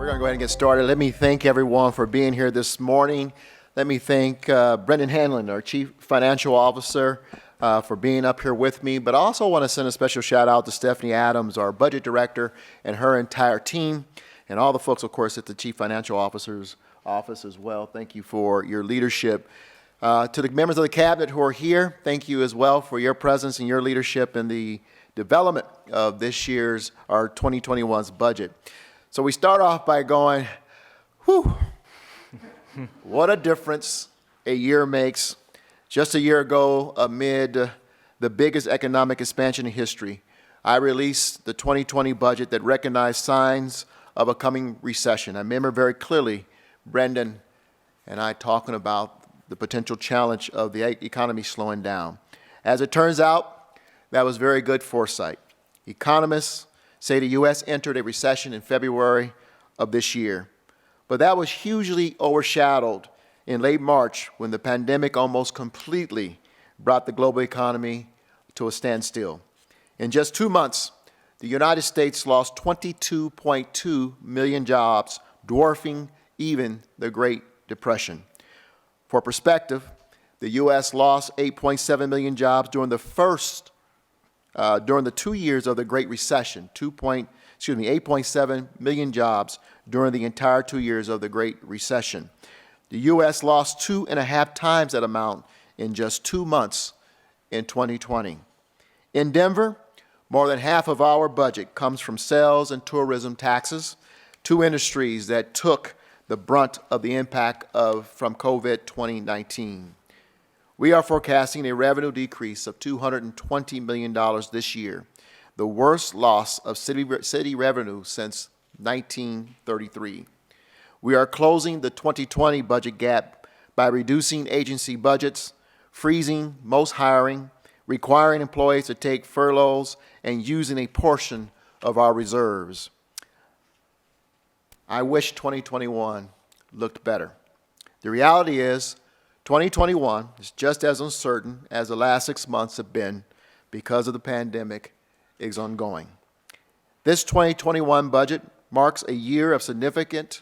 We're going to go ahead and get started. Let me thank everyone for being here this morning. Let me thank Brendan Hanlon, our Chief Financial Officer, for being up here with me. But I also want to send a special shout out to Stephanie Adams, our Budget Director, and her entire team, and all the folks, of course, at the Chief Financial Officer's office as well. Thank you for your leadership. To the members of the Cabinet who are here, thank you as well for your presence and your leadership in the development of this year's, our 2021's budget. So we start off by going, whew, what a difference a year makes. Just a year ago, amid the biggest economic expansion in history, I released the 2020 budget that recognized signs of a coming recession. I remember very clearly Brendan and I talking about the potential challenge of the economy slowing down. As it turns out, that was very good foresight. Economists say the U.S. entered a recession in February of this year, but that was hugely overshadowed in late March when the pandemic almost completely brought the global economy to a standstill. In just 2 months, the United States lost 22.2 million jobs, dwarfing even the Great Depression. For perspective, the U.S. lost 8.7 million jobs during the 2 years of the Great Recession, 8.7 million jobs during the entire 2 years of the Great Recession. The U.S. lost 2.5 times that amount in just 2 months in 2020. In Denver, more than half of our budget comes from sales and tourism taxes, two industries that took the brunt of the impact from COVID-19. We are forecasting a revenue decrease of $220 million this year, the worst loss of city revenue since 1933. We are closing the 2020 budget gap by reducing agency budgets, freezing most hiring, requiring employees to take furloughs, and using a portion of our reserves. I wish 2021 looked better. The reality is, 2021 is just as uncertain as the last 6 months have been because of the pandemic is ongoing. This 2021 budget marks a year of significant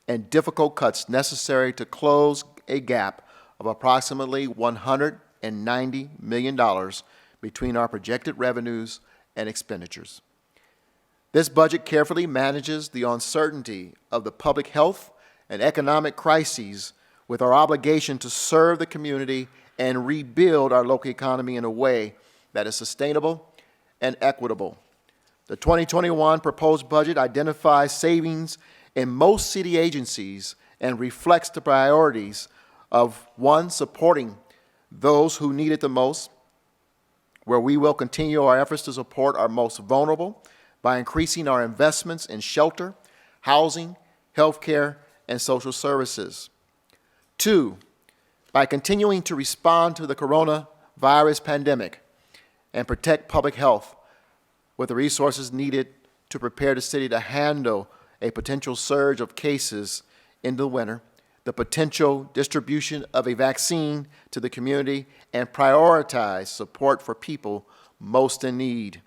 and difficult cuts necessary to close a gap of approximately $190 million between our projected revenues and expenditures. This budget carefully manages the uncertainty of the public health and economic crises with our obligation to serve the community and rebuild our local economy in a way that is sustainable and equitable. The 2021 proposed budget identifies savings in most city agencies and reflects the priorities of, one, supporting those who need it the most, where we will continue our efforts to support our most vulnerable by increasing our investments in shelter, housing, healthcare, and social services. 2, by continuing to respond to the coronavirus pandemic and protect public health with the resources needed to prepare the city to handle a potential surge of cases in the winter, the potential distribution of a vaccine to the community, and prioritize support for people most in need.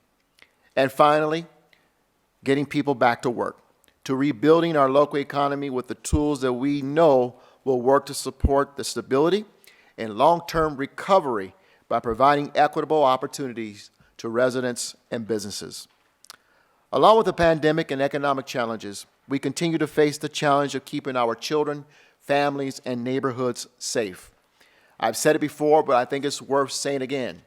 And finally, getting people back to work, to rebuilding our local economy with the tools that we know will work to support the stability and long-term recovery by providing equitable opportunities to residents and businesses. Along with the pandemic and economic challenges, we continue to face the challenge of keeping our children, families, and neighborhoods safe. I've said it before, but I think it's worth saying again.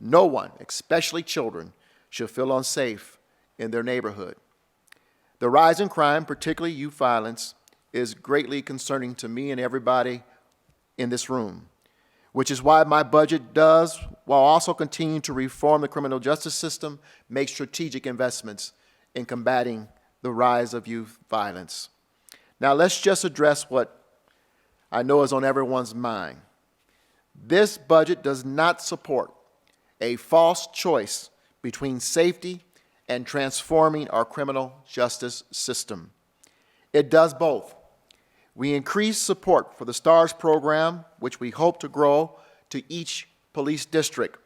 No one, especially children, should feel unsafe in their neighborhood. The rise in crime, particularly youth violence, is greatly concerning to me and everybody in this room, which is why my budget does, while also continuing to reform the criminal justice system, make strategic investments in combating the rise of youth violence. Now let's just address what I know is on everyone's mind. This budget does not support a false choice between safety and transforming our criminal justice system. It does both. We increase support for the STARS program, which we hope to grow to each police district.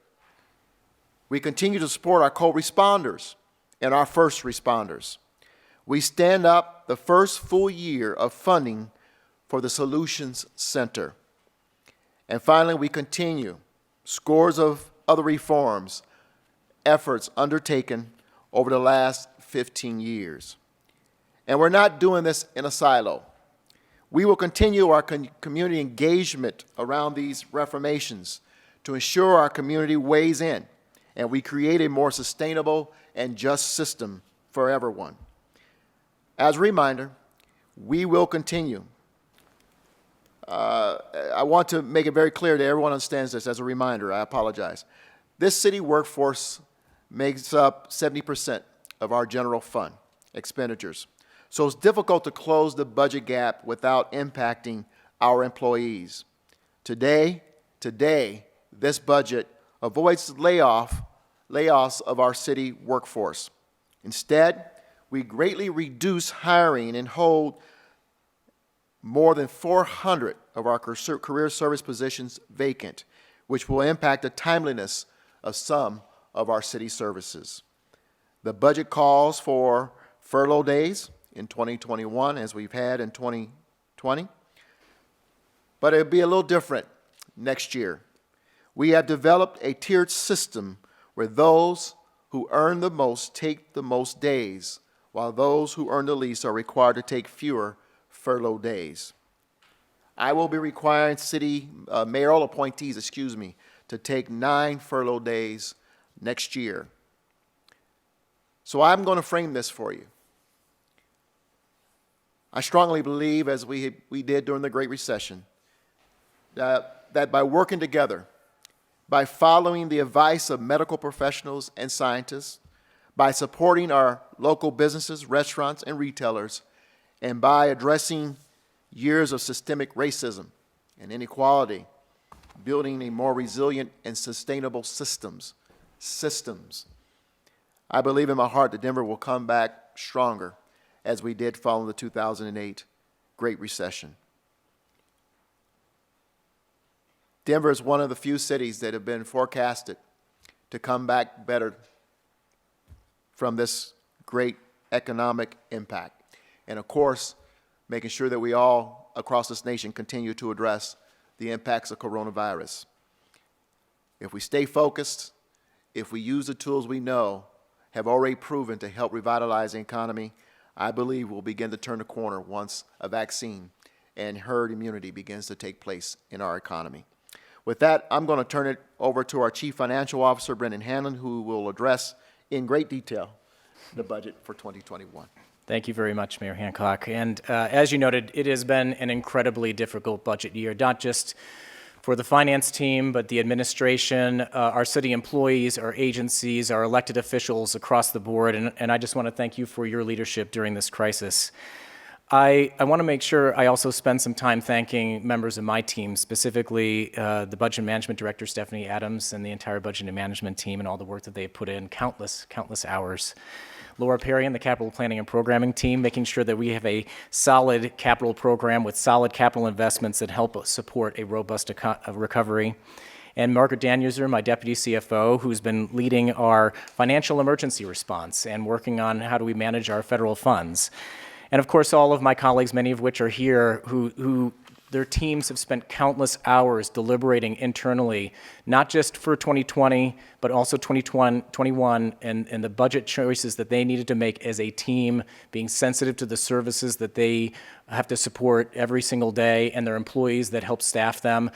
We continue to support our co-responders and our first responders. We stand up the first full year of funding for the Solutions Center. And finally, we continue scores of other reforms, efforts undertaken over the last 15 years. And we're not doing this in a silo. We will continue our community engagement around these reformations to ensure our community weighs in and we create a more sustainable and just system for everyone. As a reminder, we will continue. I want to make it very clear that everyone understands this as a reminder. I apologize. This city workforce makes up 70% of our general fund expenditures. So it's difficult to close the budget gap without impacting our employees. Today, this budget avoids layoffs of our city workforce. Instead, we greatly reduce hiring and hold more than 400 of our career service positions vacant, which will impact the timeliness of some of our city services. The budget calls for furlough days in 2021, as we've had in 2020, but it'll be a little different next year. We have developed a tiered system where those who earn the most take the most days, while those who earn the least are required to take fewer furlough days. I will be requiring city mayoral appointees, to take 9 furlough days next year. So I'm going to frame this for you. I strongly believe, as we did during the Great Recession, that by working together, by following the advice of medical professionals and scientists, by supporting our local businesses, restaurants, and retailers, and by addressing years of systemic racism and inequality, building a more resilient and sustainable systems. I believe in my heart that Denver will come back stronger as we did following the 2008 Great Recession. Denver is one of the few cities that have been forecasted to come back better from this great economic impact. And of course, making sure that we all across this nation continue to address the impacts of coronavirus. If we stay focused, if we use the tools we know have already proven to help revitalize the economy, I believe we'll begin to turn the corner once a vaccine and herd immunity begins to take place in our economy. With that, I'm going to turn it over to our Chief Financial Officer, Brendan Hanlon, who will address in great detail the budget for 2021. Thank you very much, Mayor Hancock. And as you noted, it has been an incredibly difficult budget year, not just for the finance team, but the administration, our city employees, our agencies, our elected officials across the board. And I just want to thank you for your leadership during this crisis. I want to make sure I also spend some time thanking members of my team, specifically the Budget Management Director, Stephanie Adams, and the entire Budget and Management team and all the work that they put in, countless hours. Laura Perry and the Capital Planning and Programming team, making sure that we have a solid capital program with solid capital investments that help us support a robust recovery. And Margaret Danuser, my Deputy CFO, who's been leading our financial emergency response and working on how do we manage our federal funds. And of course, all of my colleagues, many of which are here, who their teams have spent countless hours deliberating internally, not just for 2020, but also 2021, and the budget choices that they needed to make as a team, being sensitive to the services that they have to support every single day and their employees that help staff them.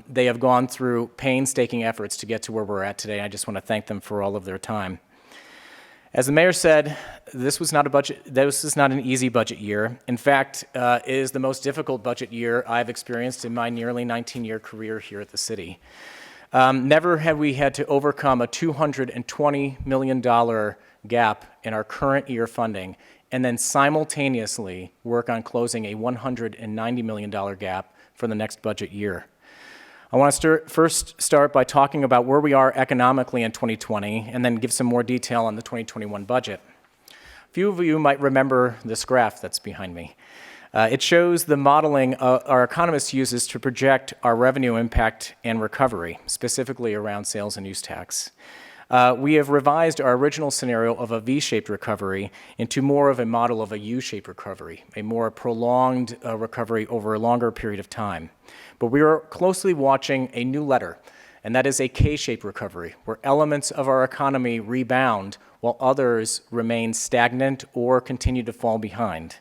They have gone through painstaking efforts to get to where we're at today. I just want to thank them for all of their time. As the mayor said, this is not an easy budget year. In fact, it is the most difficult budget year I've experienced in my nearly 19-year career here at the city. Never have we had to overcome a $220 million gap in our current year funding and then simultaneously work on closing a $190 million gap for the next budget year. I want to first start by talking about where we are economically in 2020 and then give some more detail on the 2021 budget. A few of you might remember this graph that's behind me. It shows the modeling our economist uses to project our revenue impact and recovery, specifically around sales and use tax. We have revised our original scenario of a V-shaped recovery into more of a model of a U-shaped recovery, a more prolonged recovery over a longer period of time. But we are closely watching a new letter, and that is a K-shaped recovery, where elements of our economy rebound while others remain stagnant or continue to fall behind.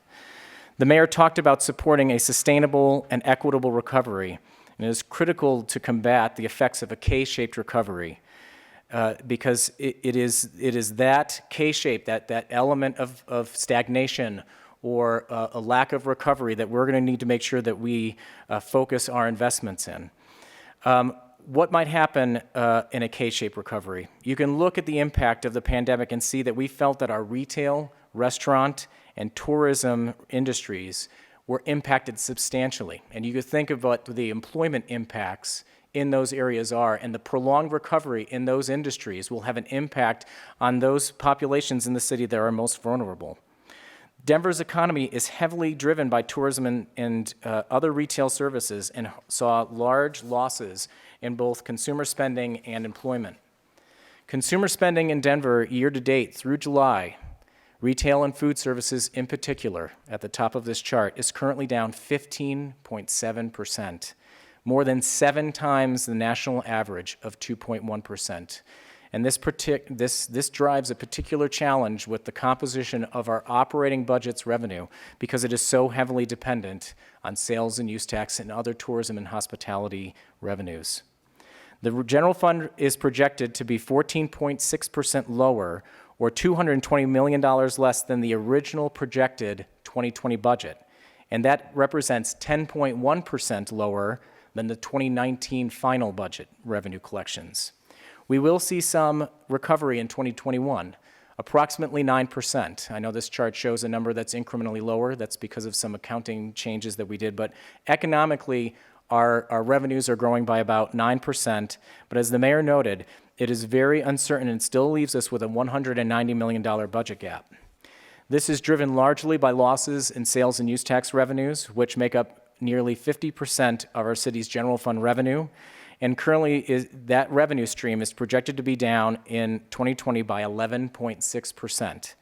The mayor talked about supporting a sustainable and equitable recovery, and it is critical to combat the effects of a K-shaped recovery. Because it is that K-shape, that element of stagnation or a lack of recovery that we're going to need to make sure that we focus our investments in. What might happen in a K-shaped recovery? You can look at the impact of the pandemic and see that we felt that our retail, restaurant, and tourism industries were impacted substantially. And you could think of what the employment impacts in those areas are, and the prolonged recovery in those industries will have an impact on those populations in the city that are most vulnerable. Denver's economy is heavily driven by tourism and other retail services, and saw large losses in both consumer spending and employment. Consumer spending in Denver year to date through July, retail and food services in particular, at the top of this chart, is currently down 15.7%. More than 7 times the national average of 2.1%. And this drives a particular challenge with the composition of our operating budget's revenue, because it is so heavily dependent on sales and use tax and other tourism and hospitality revenues. The general fund is projected to be 14.6% lower, or $220 million less than the original projected 2020 budget. And that represents 10.1% lower than the 2019 final budget revenue collections. We will see some recovery in 2021, approximately 9%. I know this chart shows a number that's incrementally lower. That's because of some accounting changes that we did. But economically, our revenues are growing by about 9%. But as the mayor noted, it is very uncertain and still leaves us with a $190 million budget gap. This is driven largely by losses in sales and use tax revenues, which make up nearly 50% of our city's general fund revenue, and currently that revenue stream is projected to be down in 2020 by 11.6%.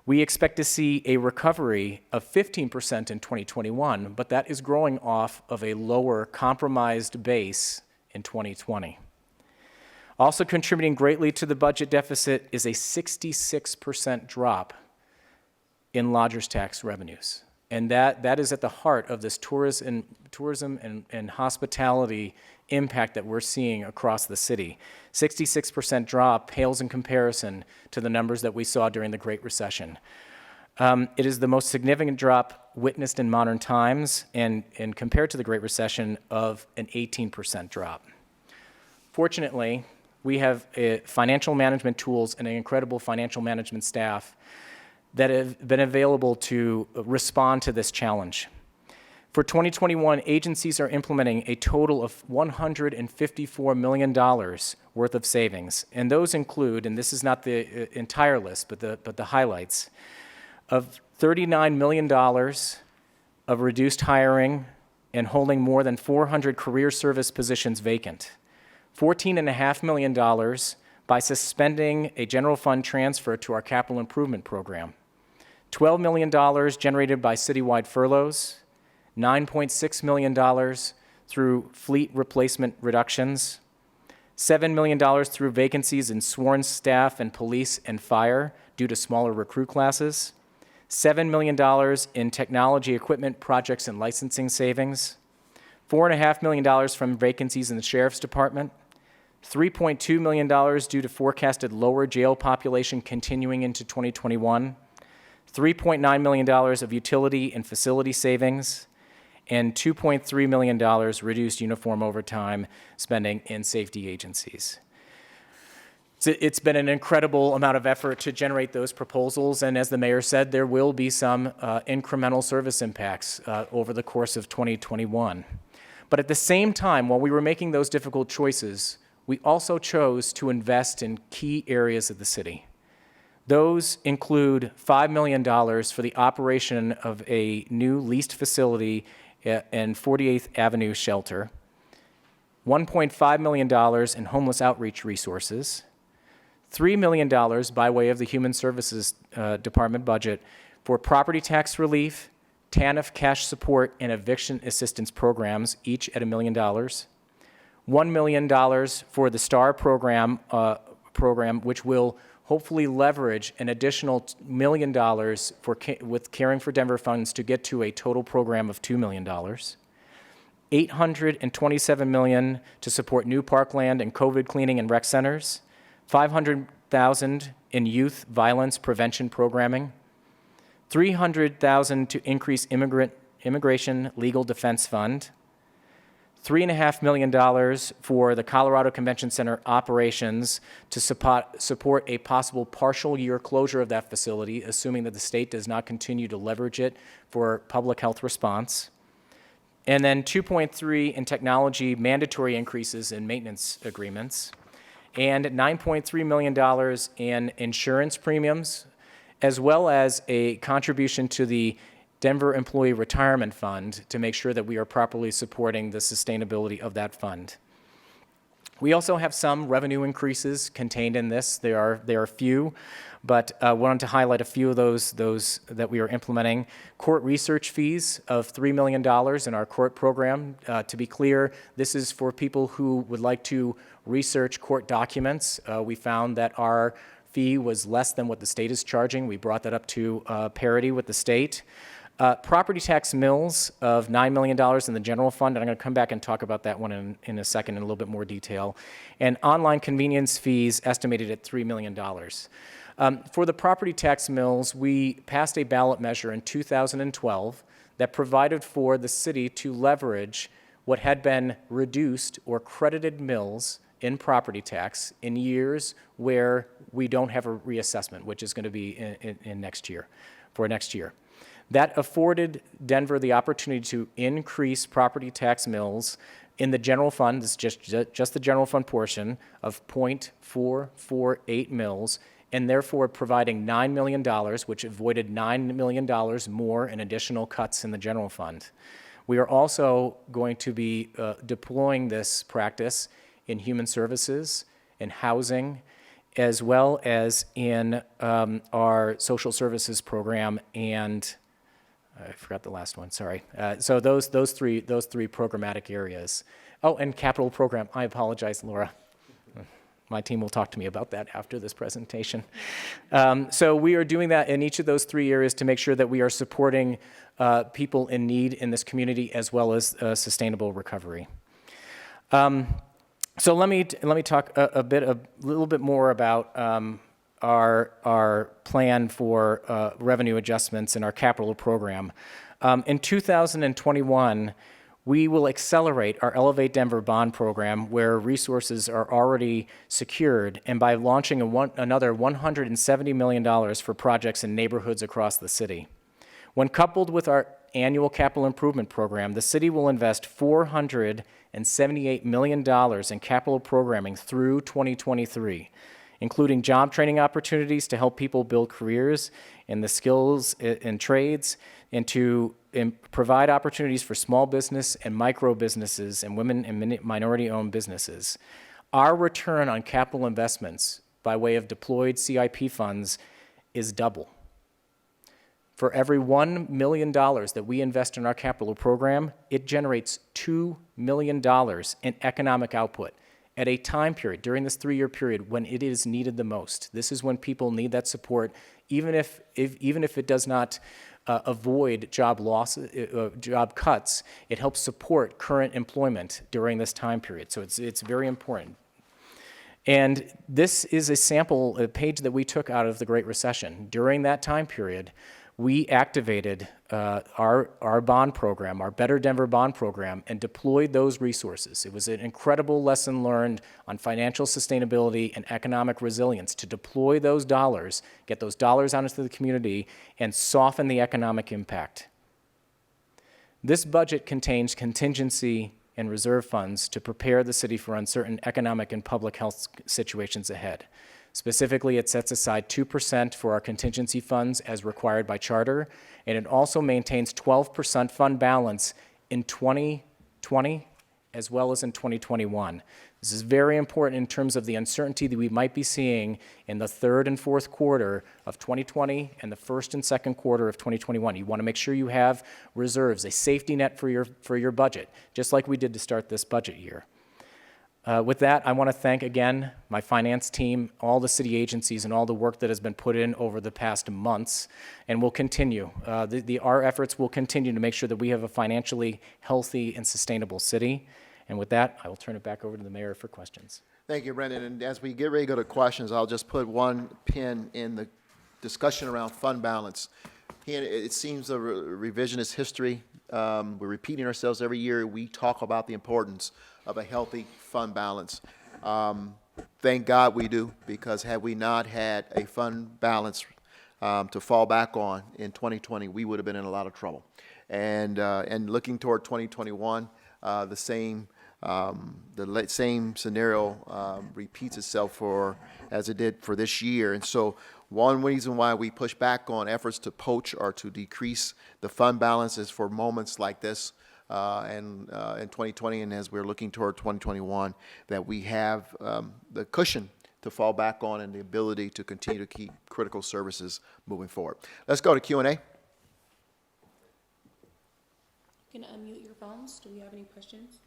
We expect to see a recovery of 15% in 2021, but that is growing off of a lower compromised base in 2020. Also contributing greatly to the budget deficit is a 66% drop in lodgers tax revenues. And that is at the heart of this tourism and hospitality impact that we're seeing across the city. 66% drop pales in comparison to the numbers that we saw during the Great Recession. It is the most significant drop witnessed in modern times, and compared to the Great Recession, of an 18% drop. Fortunately, we have financial management tools and an incredible financial management staff that have been available to respond to this challenge. For 2021, agencies are implementing a total of $154 million worth of savings, and those include, and this is not the entire list, but the highlights, of $39 million of reduced hiring and holding more than 400 career service positions vacant, $14.5 million by suspending a general fund transfer to our capital improvement program, $12 million generated by citywide furloughs, $9.6 million through fleet replacement reductions, $7 million through vacancies in sworn staff and police and fire due to smaller recruit classes, $7 million in technology equipment projects and licensing savings, $4.5 million from vacancies in the Sheriff's Department, $3.2 million due to forecasted lower jail population continuing into 2021, $3.9 million of utility and facility savings, and $2.3 million reduced uniform overtime spending in safety agencies. It's been an incredible amount of effort to generate those proposals, and as the mayor said, there will be some incremental service impacts over the course of 2021. But at the same time, while we were making those difficult choices, we also chose to invest in key areas of the city. Those include $5 million for the operation of a new leased facility in 48th Avenue shelter, $1.5 million in homeless outreach resources, $3 million by way of the Human Services Department budget for property tax relief, TANF cash support, and eviction assistance programs, each at $1 million. $1 million for the STAR program, which will hopefully leverage an additional $1 million with Caring for Denver funds to get to a total program of $2 million. $827 million to support new parkland and COVID cleaning and rec centers. $500,000 in youth violence prevention programming. $300,000 to increase immigration legal defense fund. $3.5 million for the Colorado Convention Center operations to support a possible partial year closure of that facility, assuming that the state does not continue to leverage it for public health response. And then 2.3 in technology mandatory increases in maintenance agreements, and $9.3 million in insurance premiums, as well as a contribution to the Denver Employee Retirement Fund to make sure that we are properly supporting the sustainability of that fund. We also have some revenue increases contained in this. They are few, but wanted to highlight a few of those that we are implementing. Court research fees of $3 million in our court program. To be clear, this is for people who would like to research court documents. We found that our fee was less than what the state is charging. We brought that up to parity with the state. Property tax mills of $9 million in the general fund, and I'm going to come back and talk about that one in a second in a little bit more detail. And online convenience fees estimated at $3 million. For the property tax mills, we passed a ballot measure in 2012 that provided for the city to leverage what had been reduced or credited mills in property tax in years where we don't have a reassessment, which is going to be in next year, for next year. That afforded Denver the opportunity to increase property tax mills in the general fund, this is just the general fund portion, of 0.448 mills, and therefore providing $9 million, which avoided $9 million more in additional cuts in the general fund. We are also going to be deploying this practice in human services, in housing, as well as in our social services program, and I forgot the last one, sorry. So those three programmatic areas. Oh, and capital program. I apologize, Laura. My team will talk to me about that after this presentation. So we are doing that in each of those three areas to make sure that we are supporting people in need in this community, as well as sustainable recovery. So let me talk a little bit more about our plan for revenue adjustments in our capital program. In 2021, we will accelerate our Elevate Denver bond program, where resources are already secured, and by launching another $170 million for projects in neighborhoods across the city. When coupled with our annual capital improvement program, the city will invest $478 million in capital programming through 2023, including job training opportunities to help people build careers in the skills and trades, and to provide opportunities for small business and micro businesses and women and minority-owned businesses. Our return on capital investments by way of deployed CIP funds is double. For every $1 million that we invest in our capital program, it generates $2 million in economic output at a time period, during this 3-year period, when it is needed the most. This is when people need that support, even if it does not avoid job cuts, it helps support current employment during this time period. So it's very important. And this is a page that we took out of the Great Recession. During that time period, we activated our bond program, our Better Denver bond program, and deployed those resources. It was an incredible lesson learned on financial sustainability and economic resilience to deploy those dollars, get those dollars out into the community, and soften the economic impact. This budget contains contingency and reserve funds to prepare the city for uncertain economic and public health situations ahead. Specifically, it sets aside 2% for our contingency funds as required by charter, and it also maintains 12% fund balance in 2020 as well as in 2021. This is very important in terms of the uncertainty that we might be seeing in the third and fourth quarter of 2020 and the first and second quarter of 2021. You want to make sure you have reserves, a safety net for your budget, just like we did to start this budget year. With that, I want to thank again my finance team, all the city agencies, and all the work that has been put in over the past months, and will continue. Our efforts will continue to make sure that we have a financially healthy and sustainable city. And with that, I will turn it back over to the mayor for questions. Thank you, Brendan. And as we get ready to go to questions, I'll just put one pin in the discussion around fund balance. It seems a revisionist history. We're repeating ourselves every year. We talk about the importance of a healthy fund balance. Thank God we do, because had we not had a fund balance to fall back on in 2020, we would have been in a lot of trouble. And looking toward 2021, the same scenario repeats itself as it did for this year. And so one reason why we push back on efforts to poach or to decrease the fund balance is for moments like this in 2020, and as we're looking toward 2021, that we have the cushion to fall back on and the ability to continue to keep critical services moving forward. Let's go to Q&A. You can unmute your phones. Do we have any questions?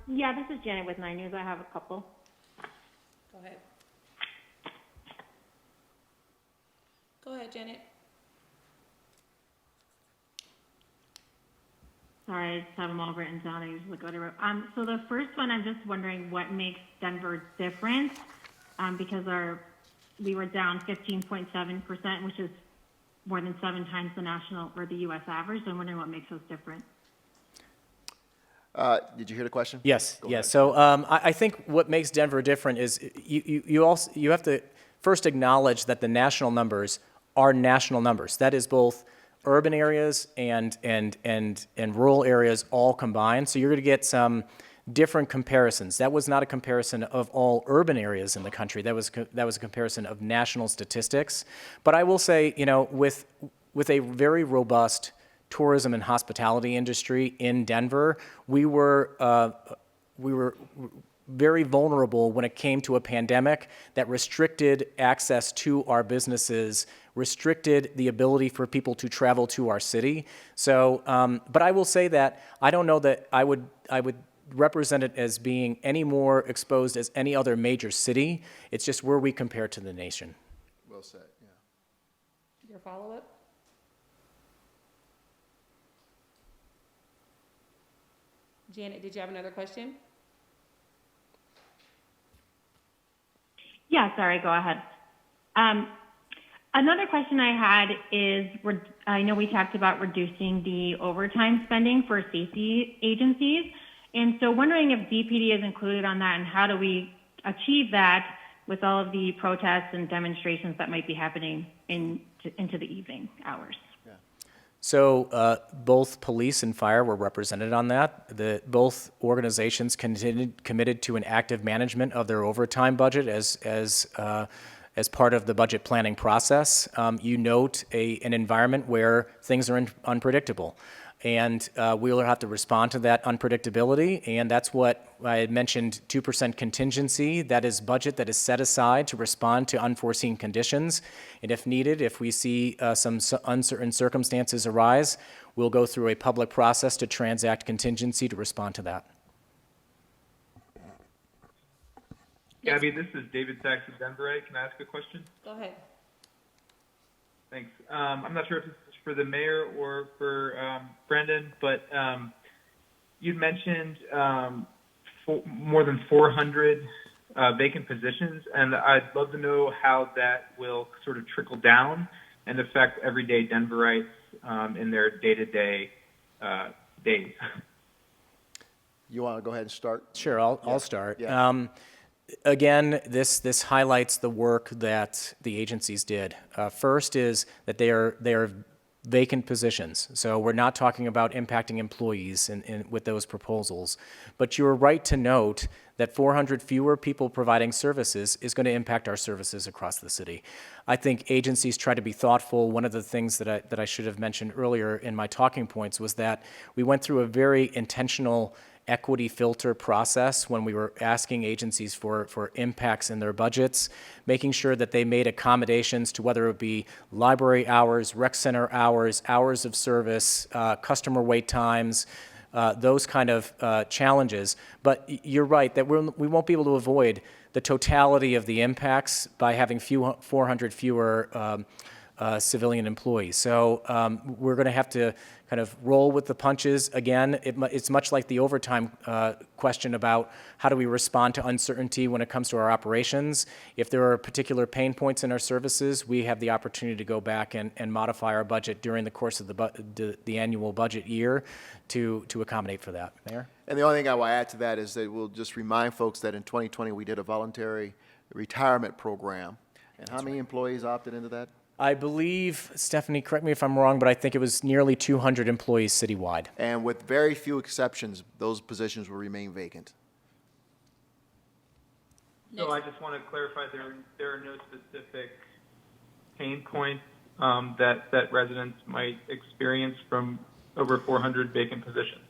Yeah, this is Janet with 9 News. I have a couple. Go ahead. Go ahead, Janet. Sorry, I just have them all written down. I usually go to. So the first one, I'm just wondering what makes Denver different, because we were down 15.7%, which is more than 7 times the national or the U.S. average. So I'm wondering what makes us different. Did you hear the question? Yes, Go yes. ahead. So I think what makes Denver different is you have to first acknowledge that the national numbers are national numbers. That is both urban areas and rural areas all combined. So you're going to get some different comparisons. That was not a comparison of all urban areas in the country. That was a comparison of national statistics. But I will say, with a very robust tourism and hospitality industry in Denver, we were very vulnerable when it came to a pandemic that restricted access to our businesses, restricted the ability for people to travel to our city. So, but I will say that I don't know that I would represent it as being any more exposed as any other major city. It's just where we compare to the nation. Well said, yeah. Your follow-up? Janet, did you have another question? Yeah, sorry, go ahead. Another question I had is, I know we talked about reducing the overtime spending for safety agencies, and so wondering if DPD is included on that, and how do we achieve that with all of the protests and demonstrations that might be happening into the evening hours? So both police and fire were represented on that. Both organizations committed to an active management of their overtime budget as part of the budget planning process. You note an environment where things are unpredictable. And we will have to respond to that unpredictability, and that's what I had mentioned, 2% contingency. That is budget that is set aside to respond to unforeseen conditions. And if needed, if we see some uncertain circumstances arise, we'll go through a public process to transact contingency to respond to that. Gabby, this is David Sachs of Denverite. Can I ask a question? Go ahead. Thanks. I'm not sure if this is for the mayor or for Brendan, but you'd mentioned more than 400 vacant positions, and I'd love to know how that will sort of trickle down and affect everyday Denverites in their day-to-day days. You want to go ahead and start? Sure, I'll start. Yeah. Again, this highlights the work that the agencies did. First is that they are vacant positions. So we're not talking about impacting employees with those proposals. But you're right to note that 400 fewer people providing services is going to impact our services across the city. I think agencies try to be thoughtful. One of the things that I should have mentioned earlier in my talking points was that we went through a very intentional equity filter process when we were asking agencies for impacts in their budgets, making sure that they made accommodations to whether it be library hours, rec center hours, hours of service, customer wait times, those kind of challenges. But you're right that we won't be able to avoid the totality of the impacts by having 400 fewer civilian employees. So we're going to have to kind of roll with the punches. Again, it's much like the overtime question about how do we respond to uncertainty when it comes to our operations. If there are particular pain points in our services, we have the opportunity to go back and modify our budget during the course of the annual budget year to accommodate for that. Mayor? And the only thing I will add to that is that we'll just remind folks that in 2020, we did a voluntary retirement program. And how many employees opted into that? I believe, Stephanie, correct me if I'm wrong, but I think it was nearly 200 employees citywide. And with very few exceptions, those positions will remain vacant. So I just want to clarify there are no specific pain points that residents might experience from over 400 vacant positions.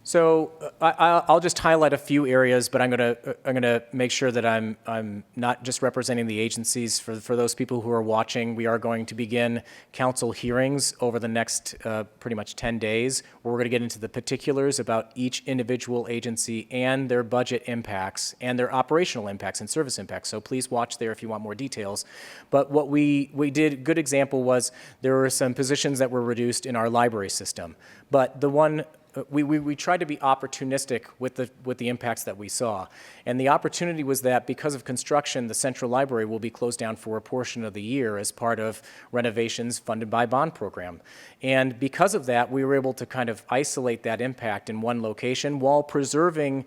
So I'll just highlight a few areas, but I'm gonna make sure that I'm not just representing the agencies. For those people who are watching, we are going to begin council hearings over the next pretty much 10 days, where we're going to get into the particulars about each individual agency and their budget impacts and their operational impacts and service impacts. So please watch there if you want more details. But what we did, good example was there were some positions that were reduced in our library system, but the one we tried to be opportunistic with the impacts that we saw. And the opportunity was that because of construction, the Central Library will be closed down for a portion of the year as part of renovations funded by bond program. And because of that, we were able to kind of isolate that impact in one location while preserving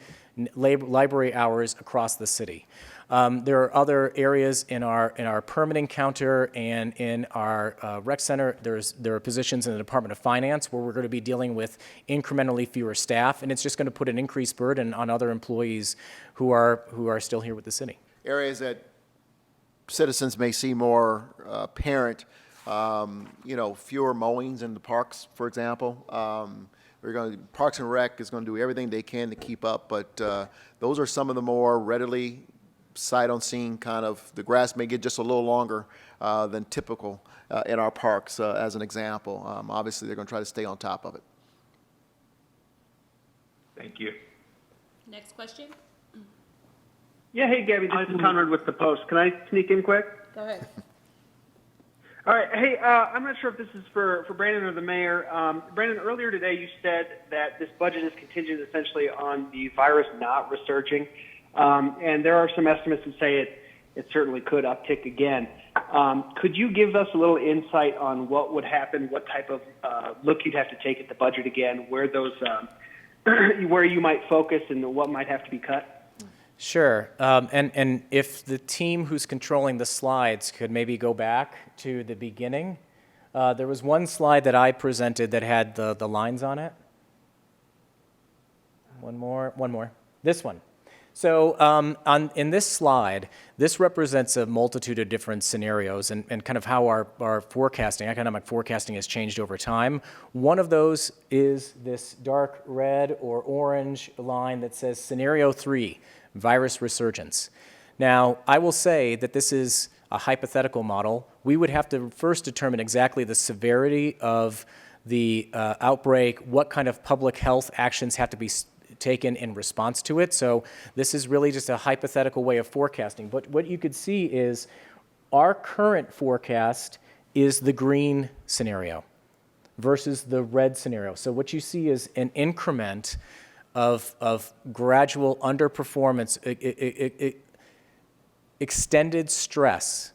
library hours across the city. There are other areas in our permitting counter and in our rec center. There are positions in the Department of Finance where we're going to be dealing with incrementally fewer staff, and it's just going to put an increased burden on other employees who are still here with the city. Areas that citizens may see more apparent, fewer mowings in the parks, for example. Parks and Rec is going to do everything they can to keep up, but those are some of the more readily sight unseen kind of, the grass may get just a little longer than typical in our parks, as an example. Obviously, they're going to try to stay on top of it. Thank you. Next question. Yeah, hey, Gabby, this is Conrad with The Post. Can I sneak in quick? Go ahead. All right. Hey, I'm not sure if this is for Brandon or the mayor. Brandon, earlier today you said that this budget is contingent essentially on the virus not resurging. And there are some estimates that say it certainly could uptick again. Could you give us a little insight on what would happen, what type of look you'd have to take at the budget again, where those where you might focus and what might have to be cut? Sure. And if the team who's controlling the slides could maybe go back to the beginning. There was one slide that I presented that had the lines on it. One more. This one. So in this slide, this represents a multitude of different scenarios and kind of how our forecasting, economic forecasting, has changed over time. One of those is this dark red or orange line that says Scenario 3, virus resurgence. Now, I will say that this is a hypothetical model. We would have to first determine exactly the severity of the outbreak, what kind of public health actions have to be taken in response to it. So this is really just a hypothetical way of forecasting. But what you could see is our current forecast is the green scenario versus the red scenario. So what you see is an increment of gradual underperformance, extended stress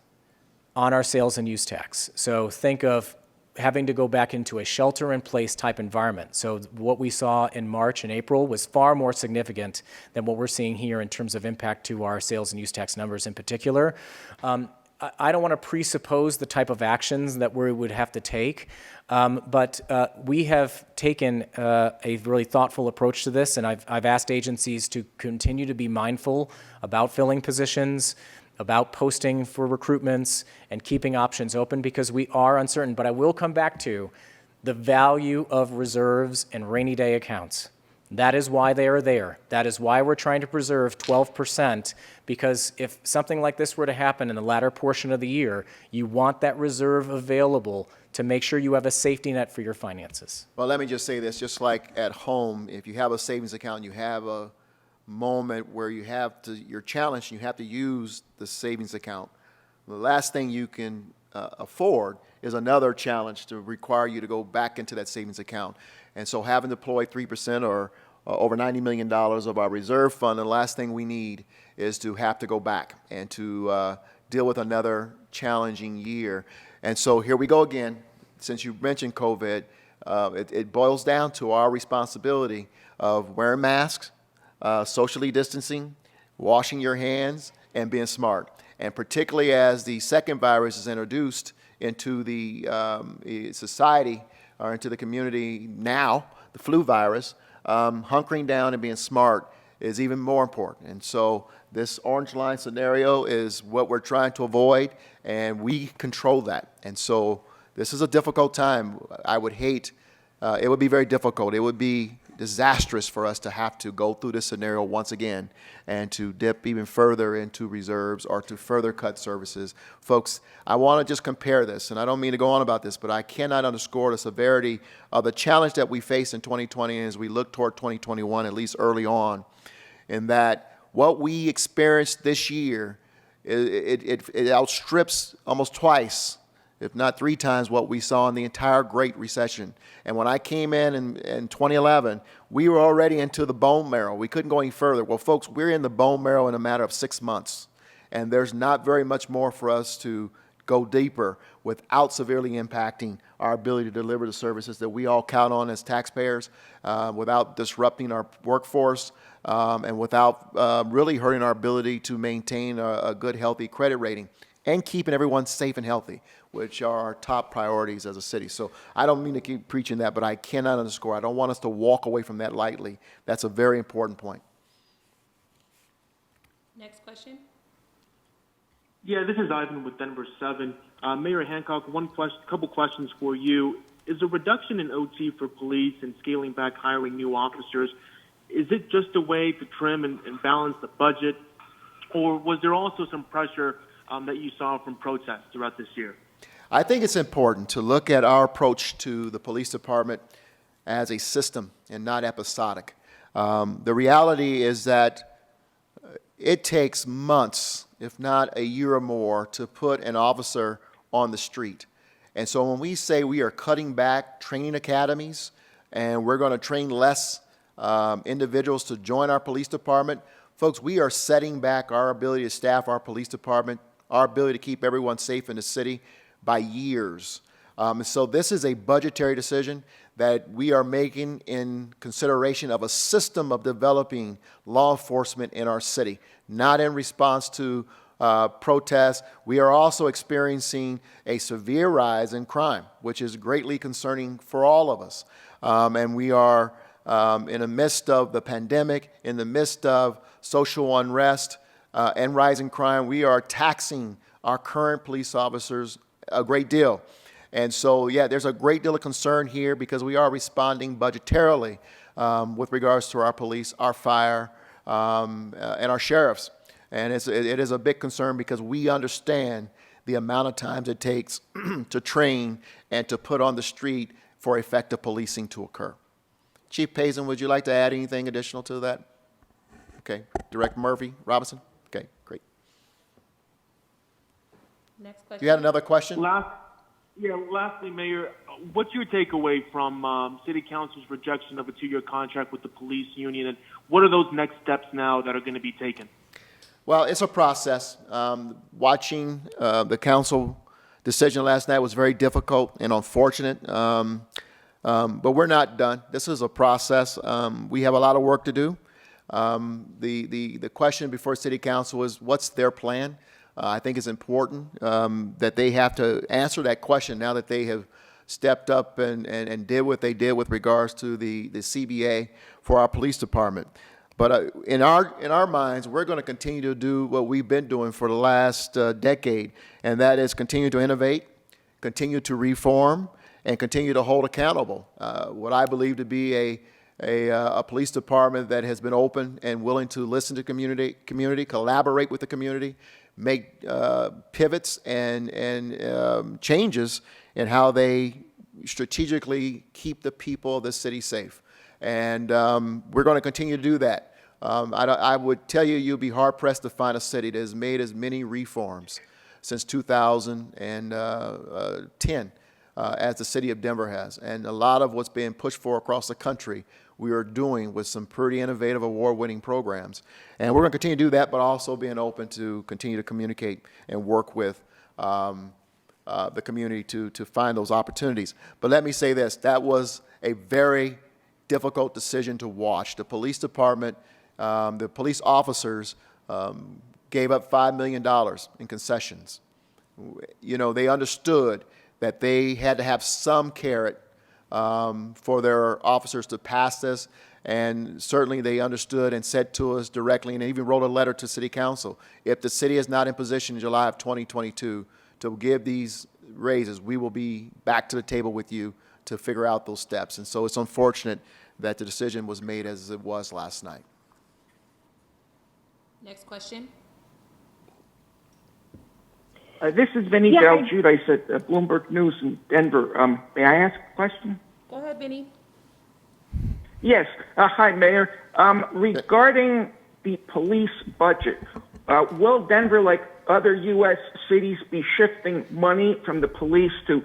on our sales and use tax. So think of having to go back into a shelter-in-place type environment. So what we saw in March and April was far more significant than what we're seeing here in terms of impact to our sales and use tax numbers in particular. I don't want to presuppose the type of actions that we would have to take, but we have taken a really thoughtful approach to this, and I've asked agencies to continue to be mindful about filling positions, about posting for recruitments, and keeping options open because we are uncertain. But I will come back to the value of reserves and rainy day accounts. That is why they are there. That is why we're trying to preserve 12%, because if something like this were to happen in the latter portion of the year, you want that reserve available to make sure you have a safety net for your finances. Well, let me just say this, just like at home, if you have a savings account, you have a moment where you're challenged, and you have to use the savings account. The last thing you can afford is another challenge to require you to go back into that savings account. And so having deployed 3% or over $90 million of our reserve fund, the last thing we need is to have to go back and to deal with another challenging year. And so here we go again. Since you mentioned COVID, it boils down to our responsibility of wearing masks, socially distancing, washing your hands, and being smart. And particularly as the second virus is introduced into the society or into the community now, the flu virus, hunkering down and being smart is even more important. And so this orange line scenario is what we're trying to avoid, and we control that. And so this is a difficult time. I would hate, it would be very difficult. It would be disastrous for us to have to go through this scenario once again and to dip even further into reserves or to further cut services. Folks, I want to just compare this, and I don't mean to go on about this, but I cannot underscore the severity of the challenge that we face in 2020 as we look toward 2021, at least early on, in that what we experienced this year, it outstrips almost twice, if not 3 times, what we saw in the entire Great Recession. And when I came in 2011, we were already into the bone marrow. We couldn't go any further. Well, folks, we're in the bone marrow in a matter of 6 months. And there's not very much more for us to go deeper without severely impacting our ability to deliver the services that we all count on as taxpayers, without disrupting our workforce, and without really hurting our ability to maintain a good, healthy credit rating and keeping everyone safe and healthy, which are our top priorities as a city. So I don't mean to keep preaching that, but I cannot underscore. I don't want us to walk away from that lightly. That's a very important point. Next question. Yeah, this is Ivan with Denver 7. Mayor Hancock, couple questions for you. Is a reduction in OT for police and scaling back hiring new officers, is it just a way to trim and balance the budget, or was there also some pressure that you saw from protests throughout this year? I think it's important to look at our approach to the police department as a system and not episodic. The reality is that it takes months, if not a year or more, to put an officer on the street. And so when we say we are cutting back training academies and we're going to train less individuals to join our police department, folks, we are setting back our ability to staff our police department, our ability to keep everyone safe in the city by years. So this is a budgetary decision that we are making in consideration of a system of developing law enforcement in our city, not in response to protests. We are also experiencing a severe rise in crime, which is greatly concerning for all of us. And we are in the midst of the pandemic, in the midst of social unrest and rising crime. We are taxing our current police officers a great deal. And so, yeah, there's a great deal of concern here because we are responding budgetarily with regards to our police, our fire, and our sheriffs. And it is a big concern because we understand the amount of time it takes to train and to put on the street for effective policing to occur. Chief Payson, would you like to add anything additional to that? Okay. Director Murphy, Robinson? Okay, great. Next question. You had another question? Lastly, Mayor, what's your takeaway from City Council's rejection of a 2-year contract with the police union, and what are those next steps now that are going to be taken? Well, it's a process. Watching the council decision last night was very difficult and unfortunate, but we're not done. This is a process. We have a lot of work to do. The question before City Council is, what's their plan? I think it's important that they have to answer that question now that they have stepped up and did what they did with regards to the CBA for our police department. But in our minds, we're going to continue to do what we've been doing for the last decade, and that is continue to innovate, continue to reform, and continue to hold accountable what I believe to be a police department that has been open and willing to listen to community, collaborate with the community, make pivots and changes in how they strategically keep the people of the city safe. And we're going to continue to do that. I would tell you, you'll be hard-pressed to find a city that has made as many reforms since 2010 as the city of Denver has. And a lot of what's being pushed for across the country, we are doing with some pretty innovative, award-winning programs. And we're going to continue to do that, but also being open to continue to communicate and work with the community to find those opportunities. But let me say this, that was a very difficult decision to watch. The police department, the police officers gave up $5 million in concessions. You know, they understood that they had to have some carrot for their officers to pass this, and certainly they understood and said to us directly, and they even wrote a letter to City Council, if the city is not in position in July of 2022 to give these raises, we will be back to the table with you to figure out those steps. And so it's unfortunate that the decision was made as it was last night. Next question. This is Vinny Yeah, Del Giudice at Bloomberg News in Denver. May I ask a question? Go ahead, Benny. Yes. Hi, Mayor. Regarding the police budget, will Denver, like other U.S. cities, be shifting money from the police to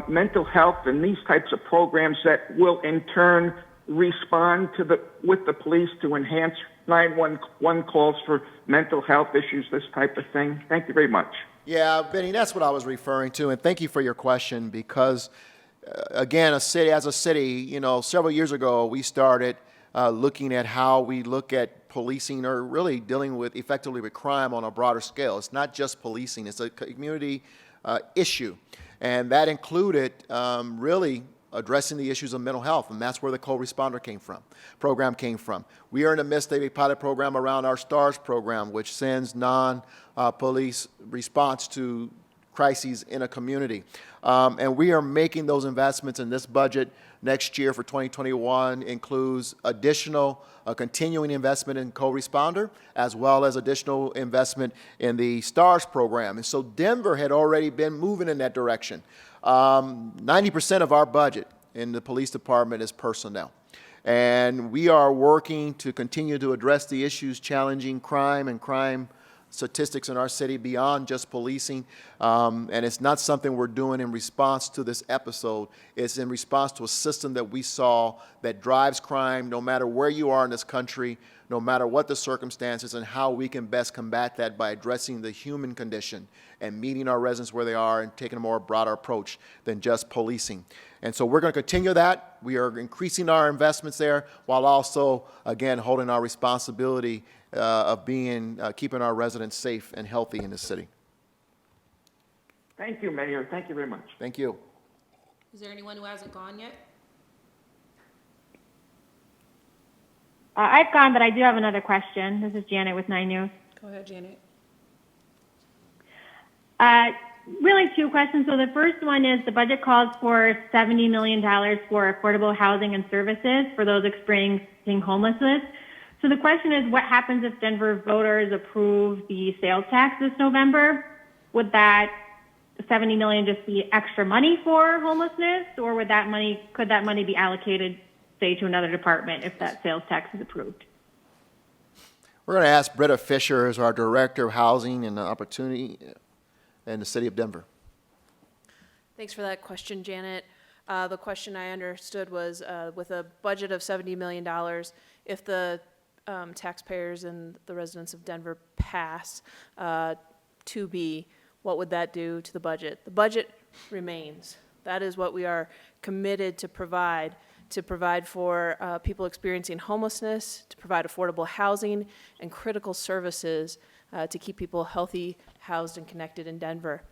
mental health and these types of programs that will in turn respond to with the police to enhance 911 calls for mental health issues, this type of thing? Thank you very much. Yeah, Benny, that's what I was referring to, and thank you for your question because, again, as a city, you know, several years ago, we started looking at how we look at policing or really dealing with effectively with crime on a broader scale. It's not just policing, it's a community issue, and that included really addressing the issues of mental health, and that's where the co-responder program came from. We are in the midst of a pilot program around our STARS program, which sends non-police response to crises in a community. And we are making those investments in this budget. Next year for 2021 includes additional continuing investment in co-responder, as well as additional investment in the STARS program. And so Denver had already been moving in that direction. 90% of our budget in the police department is personnel. And we are working to continue to address the issues challenging crime and crime statistics in our city beyond just policing. And it's not something we're doing in response to this episode. It's in response to a system that we saw that drives crime no matter where you are in this country, no matter what the circumstances, and how we can best combat that by addressing the human condition and meeting our residents where they are and taking a more broader approach than just policing. And so we're going to continue that. We are increasing our investments there while also, again, holding our responsibility of keeping our residents safe and healthy in the city. Thank you, Mayor. Thank you very much. Thank you. Is there anyone who hasn't gone yet? I've gone, but I do have another question. This is Janet with 9 News. Go ahead, Janet. Really two questions. So the first one is the budget calls for $70 million for affordable housing and services for those experiencing homelessness. So the question is, what happens if Denver voters approve the sales tax this November? Would that $70 million just be extra money for homelessness, or could that money be allocated, say, to another department if that sales tax is approved? We're going to ask Britta Fisher, as our Director of Housing and Opportunity in the City of Denver. Thanks for that question, Janet. The question I understood was, with a budget of $70 million, if the taxpayers and the residents of Denver pass 2B, what would that do to the budget? The budget remains. That is what we are committed to provide for people experiencing homelessness, to provide affordable housing and critical services to keep people healthy, housed, and connected in Denver.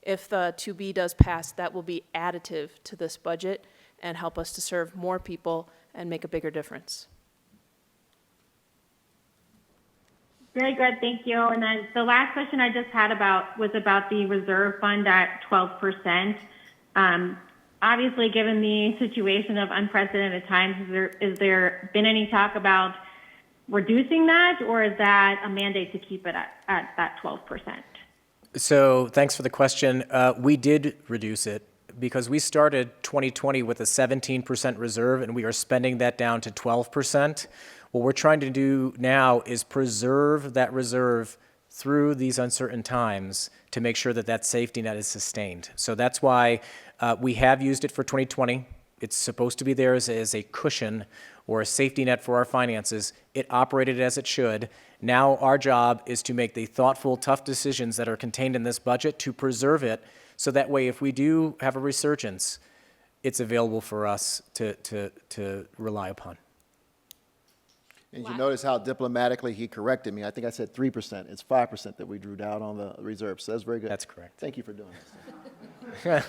If the 2B does pass, that will be additive to this budget and help us to serve more people and make a bigger difference. Very good, thank you. And then the last question I just had was about the reserve fund at 12%. Obviously, given the situation of unprecedented times, is there been any talk about reducing that, or is that a mandate to keep it at that 12%? So thanks for the question. We did reduce it because we started 2020 with a 17% reserve, and we are spending that down to 12%. What we're trying to do now is preserve that reserve through these uncertain times to make sure that that safety net is sustained. So that's why we have used it for 2020. It's supposed to be there as a cushion or a safety net for our finances. It operated as it should. Now our job is to make the thoughtful, tough decisions that are contained in this budget to preserve it, so that way if we do have a resurgence, it's available for us to rely upon. And you notice how diplomatically he corrected me. I think I said 3%. It's 5% that we drew down on the reserve, so that's very good. That's correct. Thank you for doing this.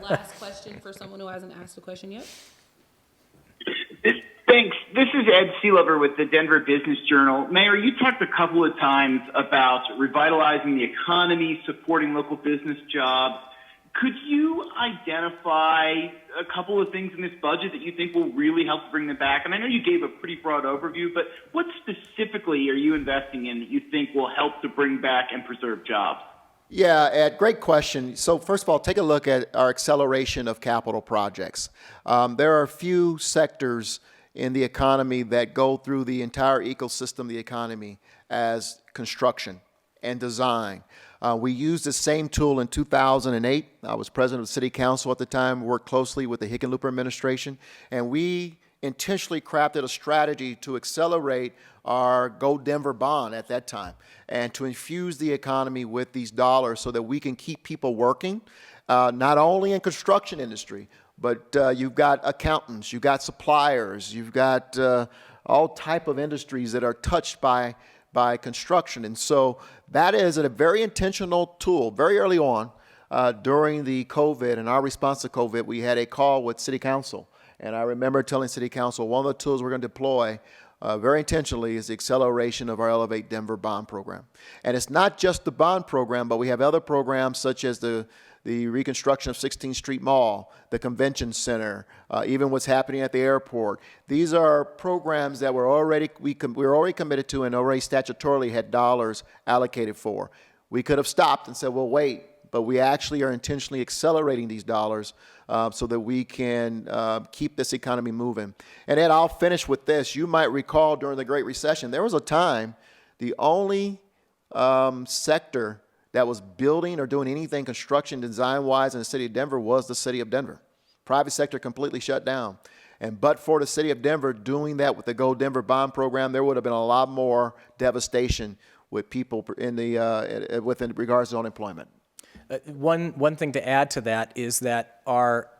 Last question for someone who hasn't asked a question yet. Thanks. This is Ed Seelover with the Denver Business Journal. Mayor, you talked a couple of times about revitalizing the economy, supporting local business jobs. Could you identify a couple of things in this budget that you think will really help to bring them back? And I know you gave a pretty broad overview, but what specifically are you investing in that you think will help to bring back and preserve jobs? Yeah, Ed, great question. So first of all, take a look at our acceleration of capital projects. There are a few sectors in the economy that go through the entire ecosystem of the economy as construction and design. We used the same tool in 2008. I was president of the city council at the time, worked closely with the Hickenlooper administration, and we intentionally crafted a strategy to accelerate our Go Denver bond at that time and to infuse the economy with these dollars so that we can keep people working, not only in construction industry, but you've got accountants, you've got suppliers, you've got all type of industries that are touched by construction. And so that is a very intentional tool. Very early on during the COVID and our response to COVID, we had a call with City Council. And I remember telling City Council one of the tools we're going to deploy very intentionally is the acceleration of our Elevate Denver bond program. And it's not just the bond program, but we have other programs such as the reconstruction of 16th Street Mall, the convention center, even what's happening at the airport. These are programs that we're already committed to and already statutorily had dollars allocated for. We could have stopped and said, well, wait, but we actually are intentionally accelerating these dollars so that we can keep this economy moving. And Ed, I'll finish with this. You might recall during the Great Recession, there was a time the only sector that was building or doing anything construction design-wise in the city of Denver was the city of Denver. Private sector completely shut down. And but for the city of Denver doing that with the Go Denver bond program, there would have been a lot more devastation with people in regards to unemployment. One thing to add to that is that our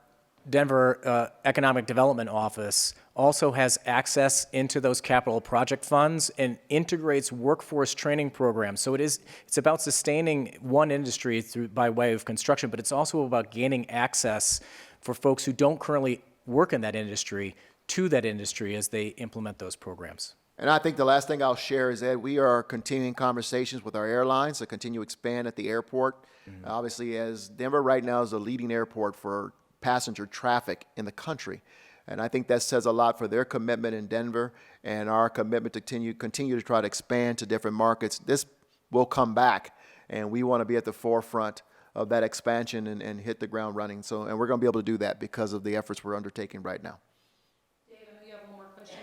Denver Economic Development Office also has access into those capital project funds and integrates workforce training programs. So it's about sustaining one industry by way of construction, but it's also about gaining access for folks who don't currently work in that industry to that industry as they implement those programs. And I think the last thing I'll share is that we are continuing conversations with our airlines to continue to expand at the airport. Mm-hmm. Obviously, as Denver right now is the leading airport for passenger traffic in the country. And I think that says a lot for their commitment in Denver and our commitment to continue to try to expand to different markets. This will come back, and we want to be at the forefront of that expansion and hit the ground running. And we're going to be able to do that because of the efforts we're undertaking right now. Dave, you have one more question.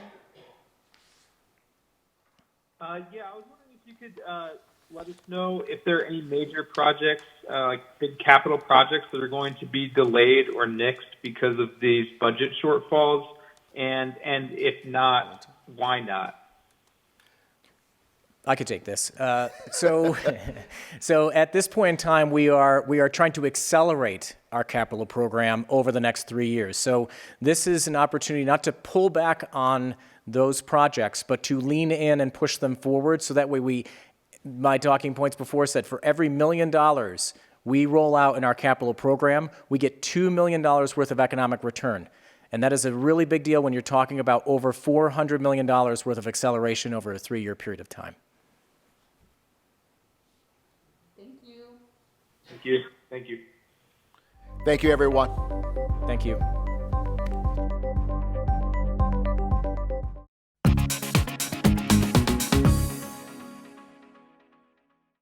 Yeah, I was wondering if you could let us know if there are any major projects, like big capital projects, that are going to be delayed or nixed because of these budget shortfalls, and if not, why not? I could take this. So at this point in time, we are trying to accelerate our capital program over the next 3 years. So this is an opportunity not to pull back on those projects, but to lean in and push them forward so that way we my talking points before said, for every $1 million we roll out in our capital program, we get $2 million worth of economic return. And that is a really big deal when you're talking about over $400 million worth of acceleration over a 3-year period of time. Thank you. Thank you. Thank you. Thank you, everyone. Thank you.